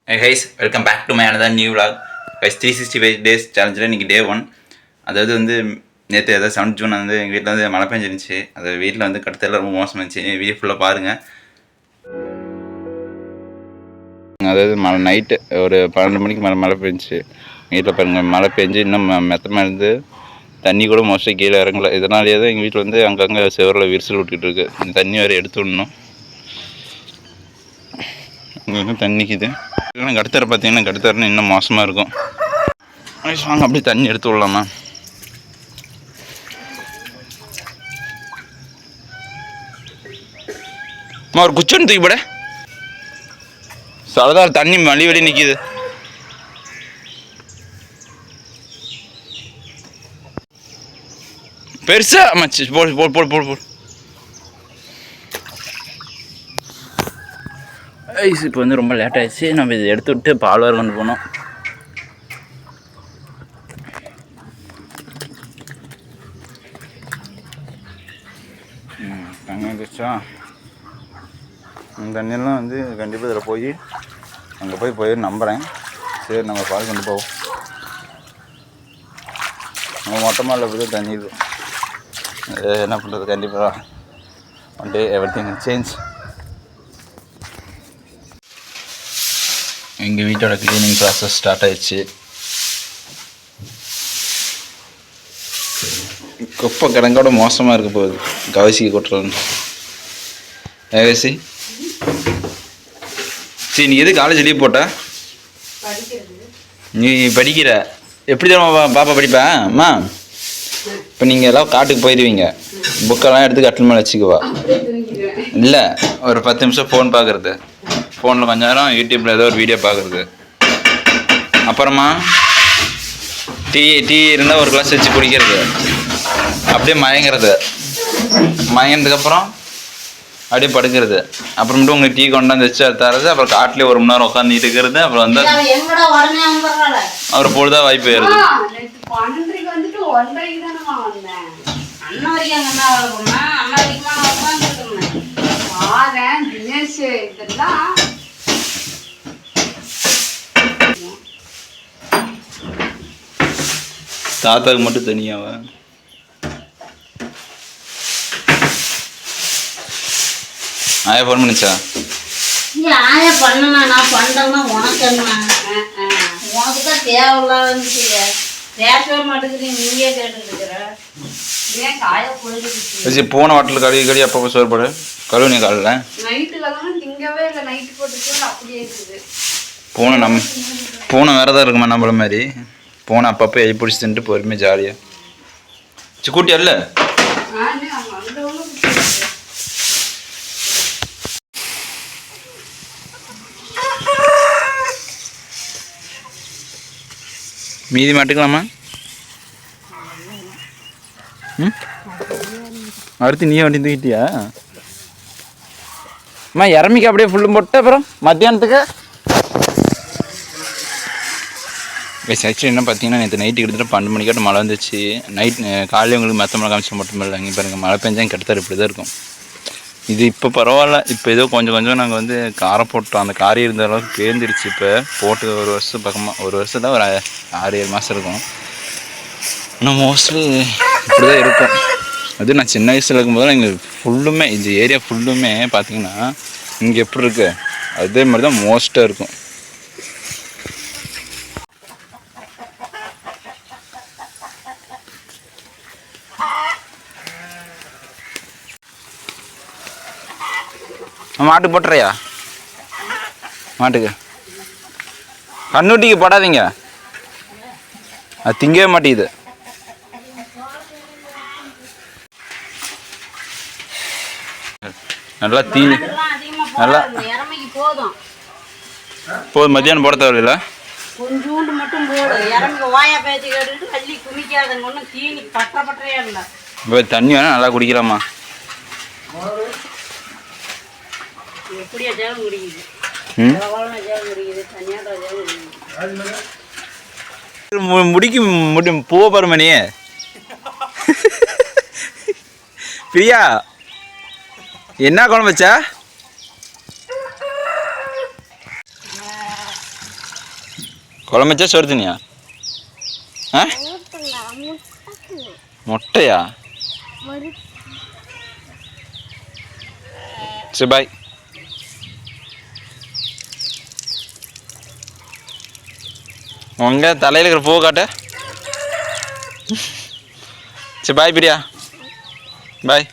Hey guys, welcome back to my another new vlog. Guys, 365 days challenge இன்னைக்கு டே 1. அதாவது நேற்று ஏதாவது 7 ஜூன் எங்கள் வீட்டில் மழை பெஞ்சிருந்துச்சு. அது வீட்டில் கடுத்தெல்லாம் ரொம்ப மோசமாக இருந்துச்சு. வீடியோ ஃபுல்லாக பாருங்கள். அதாவது நைட்டு ஒரு 12 மணிக்கு மழை பெஞ்சிச்சு. வீட்டில் பாருங்கள், மழை பெஞ்சு இன்னும் மெத்தமாக இருந்து தண்ணி கூட மோஸ்ட்லி கீழே இறங்கலை. இதனாலேயே தான் எங்கள் வீட்டில் அங்கங்கே செவரில் விரிசல் விட்டுக்கிட்டு இருக்குது. இந்த தண்ணி வேறு எடுத்து விடணும். அங்கே தண்ணிக்குது. இல்லைன்னா கடுத்தரை பார்த்தீங்கன்னா கடுத்தரைன்னு இன்னும் மோசமாக இருக்கும். வாங்க அப்படியே தண்ணி எடுத்து விடலாமா? ஒரு குச்சன்னு தூக்கி போட சரதா தண்ணி மல்லி வெடி நிற்கிது. பெருசா மச்சு போடு போடு போடு போடு போடு. ஐஸ் இப்போ ரொம்ப லேட் ஆகிடுச்சு. நம்ம இதை எடுத்து விட்டு பால்வார் கொண்டு போனோம். தண்ணி வந்துச்சா? இந்த தண்ணியெல்லாம் கண்டிப்பாக இதில் போய் அங்கே போய் நம்புகிறேன். சரி, நம்ம பால் கொண்டு போவோம். நம்ம மொத்தமாக இல்லை போய் தண்ணி இது என்ன பண்ணுறது? கண்டிப்பாக ஒன் டே எவ்ரிதிங் சேஞ்ச். எங்கள் வீட்டோட க்ளீனிங் ப்ராசஸ் ஸ்டார்ட் ஆயிடுச்சு. குப்பை கிடங்கோட மோசமாக இருக்க போகுது. கவசிக்கு கொட்டுறோன்னு கவசி. சரி, நீ எது காலேஜ் லீவ் போட்ட? நீ படிக்கிற எப்படி தான் பாப்பா படிப்பா? அம்மா, இப்போ நீங்கள் எல்லாம் காட்டுக்கு போயிடுவீங்க, புக்கெல்லாம் எடுத்து கட்டில் மேலே வச்சுக்குவா. இல்லை, ஒரு 10 நிமிஷம் ஃபோன் பார்க்குறது, ஃபோனில் கொஞ்ச நேரம் யூடியூப்பில் ஏதோ ஒரு வீடியோ பார்க்குறது, அப்புறமா டீ இருந்தால் ஒரு கிளாஸ் வச்சு குடிக்கிறது, அப்படியே மயங்கினதுக்கப்புறம் அப்படியே படுக்கிறது. அப்புறமேட்டு உங்களுக்கு டீ கொண்டாந்து வச்சு அது தரது. அப்புறம் காட்டிலே 1 மணி நேரம் உட்காந்துட்டு இருக்கிறது. அப்புறம் அப்புறம் பொழுதா வாய்ப்பு ஏறுது. தாத்தாவுக்கு மட்டும் தனியாவா? ஆயா ஃபோன் பண்ணிச்சா? ஆயா பண்ணுமா? நான் பண்ணுறேன்னா உனக்கு என்ன? உனக்கு தான் தேவையில்லாத பேசவே மாட்டேங்குது. நீயே கேட்டுருக்குற. ஏன் காய பொழுது போன வாட்டில் கழுவி அப்பப்போ சோறுபாடு கழுவுனே காலைல நைட்டு கழுவுனா திங்கவே இல்லை. நைட்டு போட்டு அப்படியே இருக்குது. பூனை வேறு தான் இருக்குமா நம்மள மாதிரி? பூனை அப்பப்போ எலி பிடிச்சி தின்ட்டு பொறுமையாக ஜாலியாக சிக்கூட்டி அல்ல. மீதி மாட்டுக்கலாமா? அடுத்து நீயே வண்டி தூக்கிட்டியா? அம்மா இறமிக்கு அப்படியே ஃபுல்லும் போட்டு அப்புறம் மத்தியானத்துக்கு ஆக்சுவலி என்ன பார்த்தீங்கன்னா, நேற்று நைட்டு கிட்டத்தட்ட 12 மணிக்காட்ட மழை வந்துச்சு. காலையில் உங்களுக்கு மற்ற மழை காமிச்ச மட்டும் இல்லை. இங்கே பாருங்கள், மழை பெஞ்சால் கிட்டத்தட்ட இப்படி தான் இருக்கும். இது இப்போ பரவாயில்ல. இப்போ ஏதோ கொஞ்சம் நாங்கள் காரை போட்டோம். அந்த காரி இருந்த அளவுக்கு பேர்ந்துருச்சு. இப்போ போட்டு ஒரு வருஷம் பக்கமாக, ஒரு வருஷம் தான், ஒரு 6-7 மாதம் இருக்கும். ஆனால் மோஸ்ட்லி இப்படி தான் இருக்கும். அது நான் சின்ன வயசில் இருக்கும்போது இங்கே ஃபுல்லுமே, இந்த ஏரியா ஃபுல்லுமே பார்த்தீங்கன்னா இங்கே எப்படி இருக்குது அதே மாதிரி தான் மோஸ்ட்டாக இருக்கும். மாட்டுக்கு போட்டுறியா? மாட்டுக்கு கண்ணுட்டிக்கு போடாதீங்க, அது திங்கவே மாட்டேங்குது. நல்லா தீனி நல்லா போதும். மத்தியானம் போட தேவையில்ல, கொஞ்சோண்டு மட்டும் போடு. இறங்கி வாயா பேச்சு கேட்டுட்டு அள்ளி குமிக்காதுங்க. ஒன்றும் தீனி பற்றையா இல்லை. இப்போ தண்ணி வேணால் நல்லா குடிக்கலாமா? எப்படியா ஜாலம் குடிக்குது? முடிக்கு பூவை பருமணியே பிரியா, என்ன குழம்பு வச்சா? குழம்பு வச்சா சோறு தண்ணியா? ஆ முட்டையா? சரி பாய். உங்க தலையில் இருக்கிற பூவை காட்ட. சரி பாய் பிரியா, பாய்.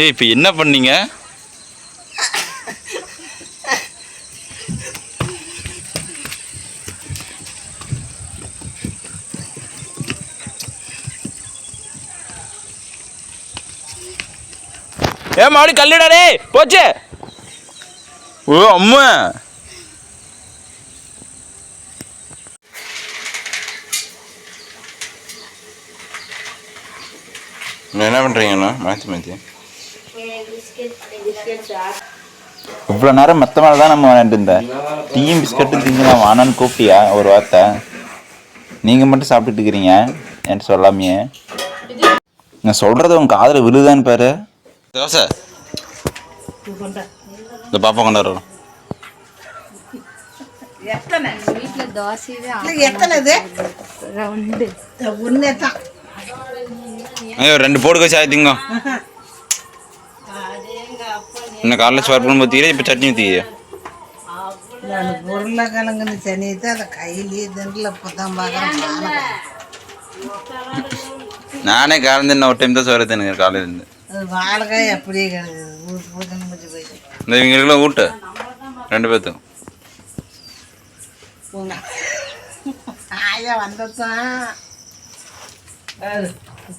ஏய் இப்போ என்ன பண்ணீங்க? மாடி கல்லுடாடே போச்சு. ஓ அம்மா, என்ன பண்ணுறீங்கண்ணா? மாற்றி இவ்வளோ நேரம் மற்ற மேலே தான் நம்ம விளையாண்டு இருந்தேன். டீயும் பிஸ்கட்டும் திங்கலாம் வானான்னு கூப்பிட்டியா ஒரு வார்த்தை? நீங்கள் மட்டும் சாப்பிட்டுட்டு இருக்கிறீங்க என்கிட்ட சொல்லாமையே. நான் சொல்கிறது உங்கள் காதில் விழுதான்னு பாரு. தோசை இந்த பாப்பா கொண்டாடுறோம். ஐயோ 2 போடுக்க சாயத்திங்க. இன்னும் காலைல சோறு பண்ணு ஊற்றிக்கிறேன், இப்போ சட்னி ஊற்றிக்கிறேன். உருளைக்கிழங்கு சனியத்தை அதை கையிலேயே திண்டில் இப்போ தான் பார்க்குறேன். நானே காலையில் இன்னும் ஒரு டைம் தான் சோறு எனக்கு காலையில் இருந்து. அது வாழைக்காய் அப்படியே கிடக்குது, ஊற்றி முடிச்சு போயிட்டு. இந்த இவங்களுக்குலாம் ஊட்டு 2 பேர்த்துக்கும். ஆயா வந்ததான்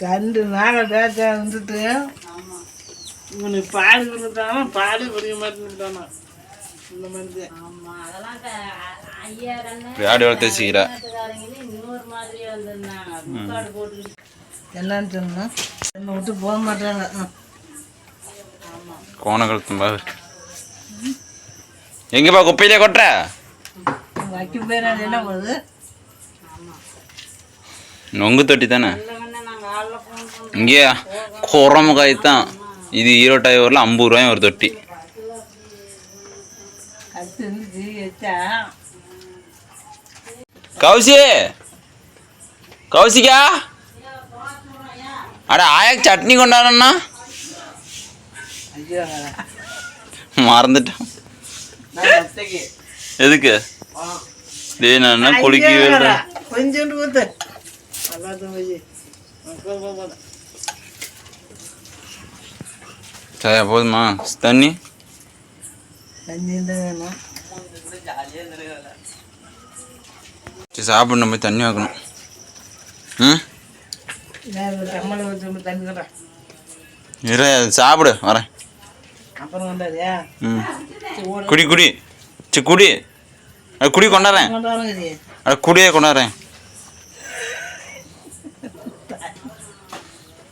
கண்டு நாளை பேச்சா வந்துட்டு இவனுக்கு பால் கொடுத்தானா பால் குடிக்க மாட்டேன்னுட்டானா. இந்த மாதிரி ஆடி வளர்த்து வச்சுக்கிறா. என்னன்னு சொன்னா என்னை விட்டு போக மாட்டாங்க. கோண கழுத்தும் பாரு. எங்கப்பா குப்பையிலே கொட்டுற? வைக்க பேர் என்ன போகுது? நொங்கு தொட்டி தானே இங்கேயா? குரமுகாய் தான் இது. ஈரோட்டாய் ஊரில் 50 ரூபாயும் ஒரு தொட்டி. கௌசி, கௌசிக்கா, அட ஆயாக்கு சட்னி கொண்டாடண்ணா. மறந்துட்டேன். எதுக்கு? டேய் நான் குளிக்கவே இல்லை. கொஞ்சோண்டு ஊத்து. சரியா போதுமா தண்ணி? தண்ணி தான் வேணும். சரி சாப்பிடணும், போய் தண்ணி வைக்கணும். கம்மலை வச்சு தண்ணி கூட இரு சாப்பிடு வரேன். அப்புறம் வந்தாதியா? குடி குடி. சரி குடி. அது குடி கொண்டாடுறேன். அது குடியே கொண்டாடுறேன்.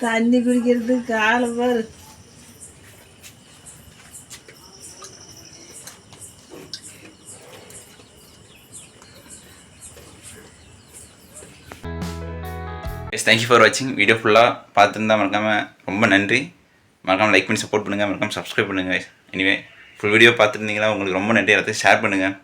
தண்ணி குடிக்கிறதுக்கு காலை பாரு. தேங்க்யூ ஃபார் வாட்சிங். வீடியோ ஃபுல்லாக பார்த்துருந்தா மறக்காமல் ரொம்ப நன்றி. மறக்காமல் லைக் பண்ணி சப்போர்ட் பண்ணுங்கள், மறக்காமல் சப்ஸ்கிரைப் பண்ணுங்கள். எனிவே ஃபுல் வீடியோ பார்த்துருந்தீங்களா உங்களுக்கு ரொம்ப நன்றி. எல்லாத்தையும் ஷேர் பண்ணுங்கள்.